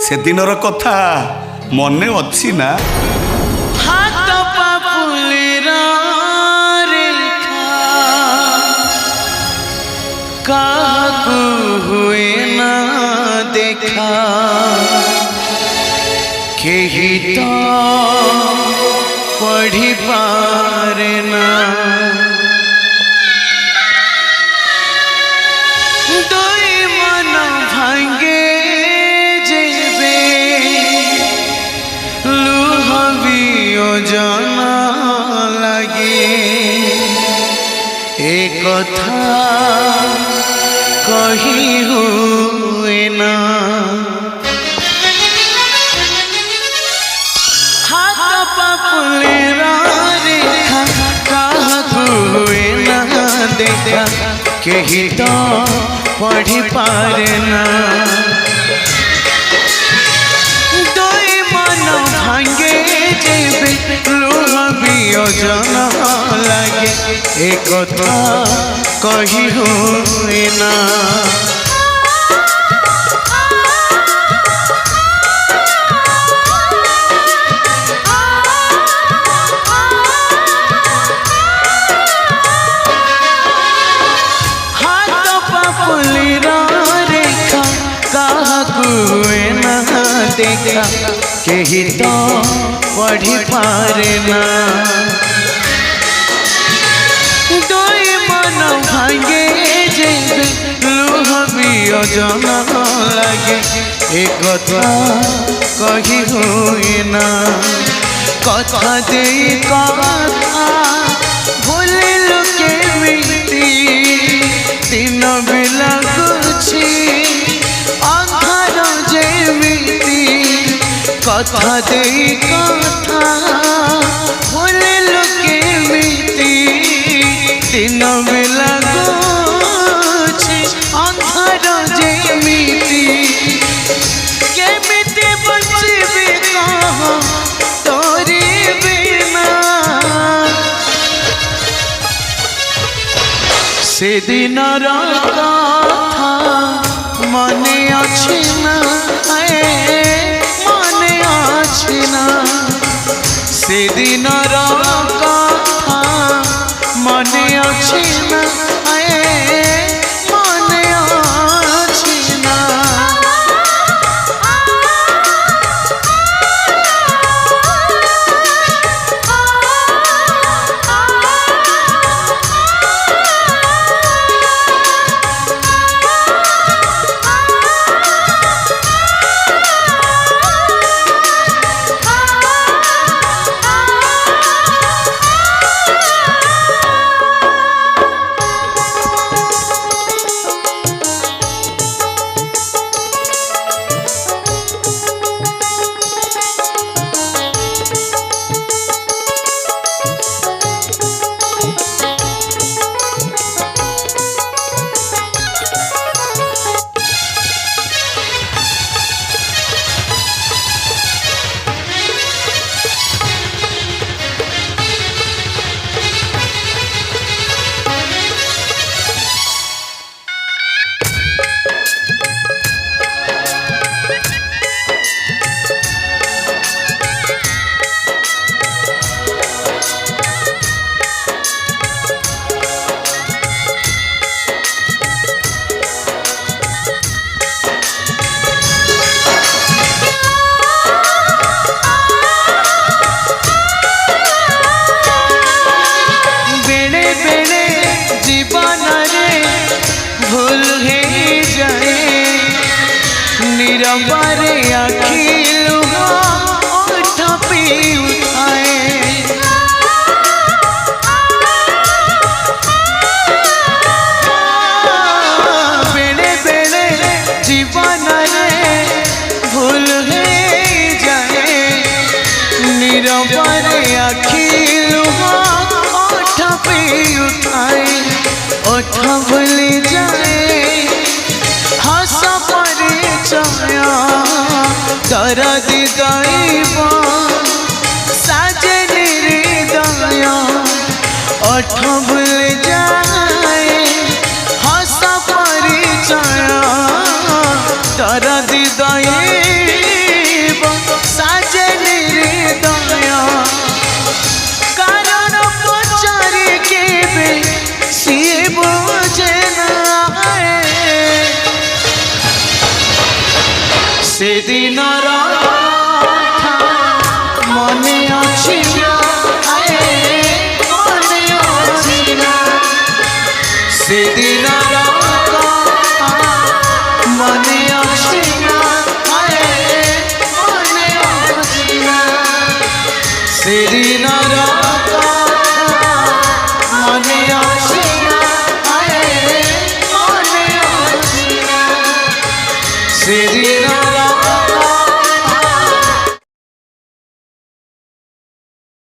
से दिनर कथा मने अच्छी ना हाथ पापुलिरा रेखा काकू हुए ना देखा केही तो पढ़ी पारे ना दोई मन भांगे जेबे लुहबी ओजना लगे एक कथा कही हुए ना हाथ पापुलिरा रेखा काकू हुए ना देखा केही तो पढ़ी पारे ना दोई मन भांगे जेबे लुहबी ओजना लगे एक कथा कही हुए ना देखा केही तो पढ़ी पारे ना दोई मन भांगे जेबे लुहबी ओजना लगे एक कथा कही हुए ना कथा दे कथा भूले लोके मिटी दिन बेला गुछि कथा दे कथा भूले लोके मिटी दिन बेला गुछि अंधार जेमिति केमिति बचिबे कह तोरी बिना से दिनर कथा मने अछि ना से दिनर कथा मने अछि ना मने अछि ना निरंबारे आखी लुहा ओठ पे उठाए बेले बेले जीवन रे भूल है जाए निरंबारे आखी लुहा ओठ पे उठाए ओठ भूल जाए दर्द गाइबा साजन हृदय ओठ भूल जाए हंस परिचय दर्द गाइबा ସେଦିନର